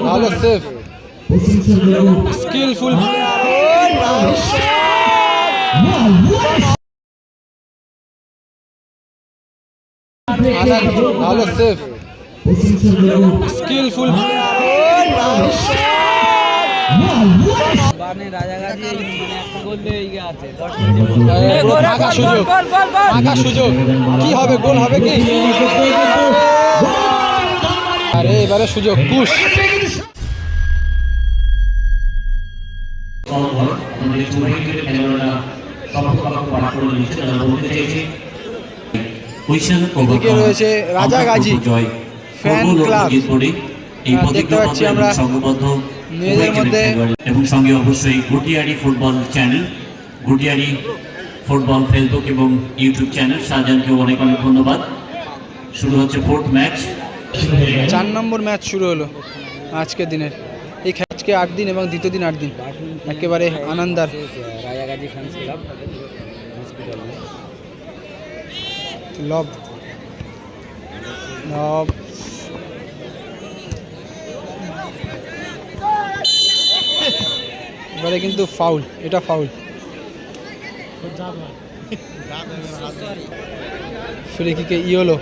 ভালো save, skilful ভালো save, skilful ফাঁকা সুযোগ, কি হবে, গোল হবে কি? আরে এবারে সুযোগ, পুশ। এদিকে রয়েছে রাজাগাজী ফ্যান ক্লাব, দেখতে পাচ্ছি আমরা মেয়েদের মধ্যে, এবং সঙ্গে অবশ্যই গুটিয়ারি ফুটবল চ্যানেল, গুটিয়ারি ফুটবল ফেসবুক এবং ইউটিউব চ্যানেল। শাহজাহানকে অনেক অনেক ধন্যবাদ। শুরু হচ্ছে 4th ম্যাচ, 4 নম্বর ম্যাচ শুরু হলো আজকের দিনের। এই আজকে 8 দিন এবং দ্বিতীয় দিন 8 দিন, একেবারে আনন্দার। লব লব এবারে কিন্তু ফাউল, এটা ফাউল। ফ্রি কিকে ইয়েলো,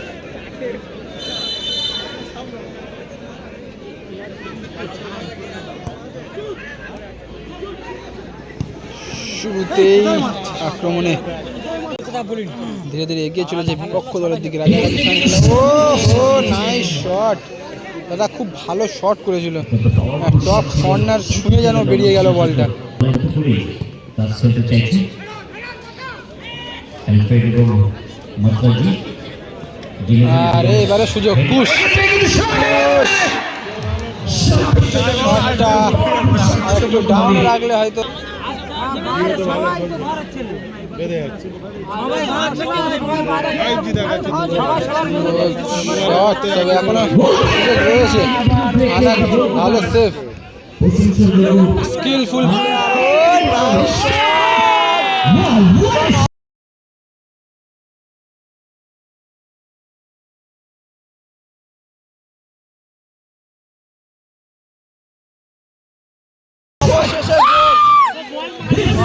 শুরুতেই আক্রমণে ধীরে ধীরে এগিয়ে চলেছে বিপক্ষ দলের দিকে রাজাগাজী ফ্যান ক্লাব। ও নাইস শট দাদা, খুব ভালো শট করেছিল, টপ কর্নার ছুঁয়ে যেন বেরিয়ে গেল বলটা। আরে এবারে সুযোগ, পুশ। শটটা একটু ডাউনে রাখলে হয়তো এখনো রয়েছে। ভালো সেভ, স্কিলফুল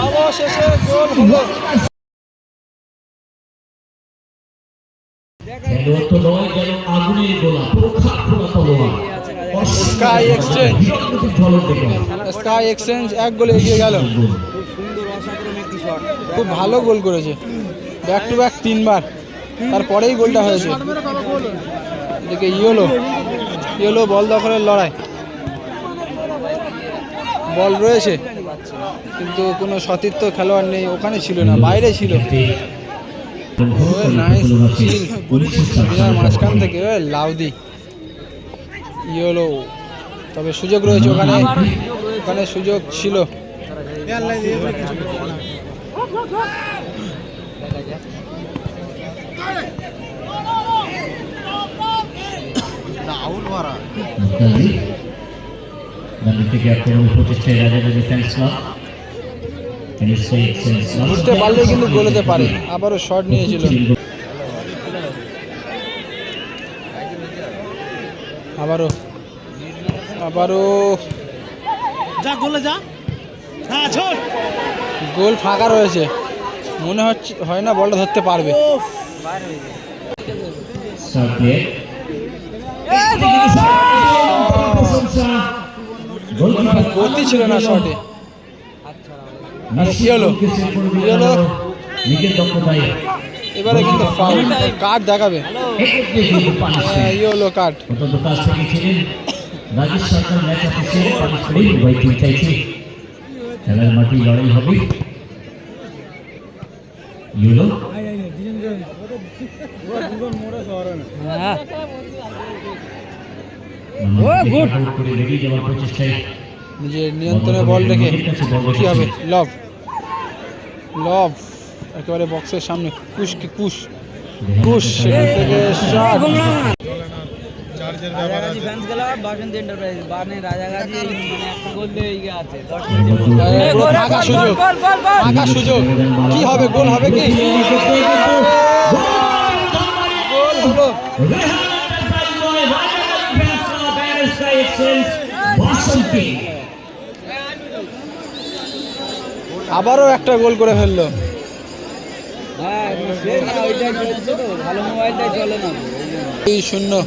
অবশেষে গোল হলো। স্কাই এক্সচেঞ্জ 1 গোলে এগিয়ে গেল। খুব ভালো গোল করেছে, ব্যাক টু ব্যাক 3 বার, তারপরেই গোলটা হয়েছে। এদিকে ইয়েলো বল দখলের লড়াই, বল রয়েছে কিন্তু কোনো সতীর্থ খেলোয়াড় নেই, ওখানে ছিল না, বাইরে ছিল। মাঝখান থেকে লাউদি ইয়েলো, তবে সুযোগ রয়েছে ওখানে সুযোগ ছিল। ঘুরতে পারলে কিন্তু গোল হতে পারে। আবারও শট নিয়েছিল, আবারও গোল ফাঁকা রয়েছে, মনে হয় না বলটা ধরতে পারবে। গতি ছিল না শটে। কি হলো এবারে কিন্তু ফাউল, কার্ড দেখাবে, ইয়েলো কার্ড। খেলার মাটি লড়াই হবে, ইয়েলো নিজের নিয়ন্ত্রণে বল রেখে কি হবে, লব একেবারে বক্সের সামনে, কুশ সেখান থেকে শট। ফাঁকা সুযোগ, কি হবে, গোল হবে কি? গোল হলো। আবারও একটা গোল করে ফেললো। এই 0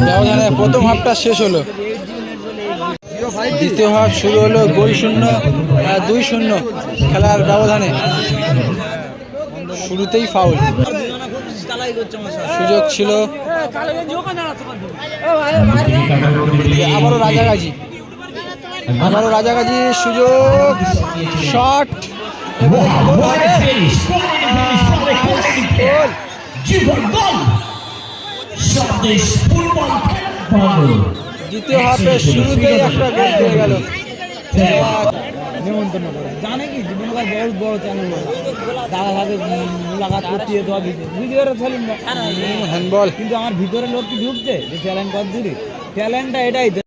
ব্যবধানে প্রথম হাফটা শেষ হলো। দ্বিতীয় হাফ শুরু হলো গোল 0 2-0 খেলার ব্যবধানে। শুরুতেই ফাউল, সুযোগ ছিল আবারও রাজাগাজি সুযোগ, শট, দ্বিতীয় হাফের শুরুতেই একটা গোল পেয়ে গেল। নিমন্ত্রণ করে জানে কি জীবনকার বহুত বড় চ্যানেল দাদা ভাগে মুলাকাত করতে যেতে হবে ভিডিওটা ছিলেন না হ্যান্ডবল। কিন্তু আমার ভিতরে লোক কি ঢুকছে যে ট্যালেন্ট কত দূরে ট্যালেন্টটা এটাই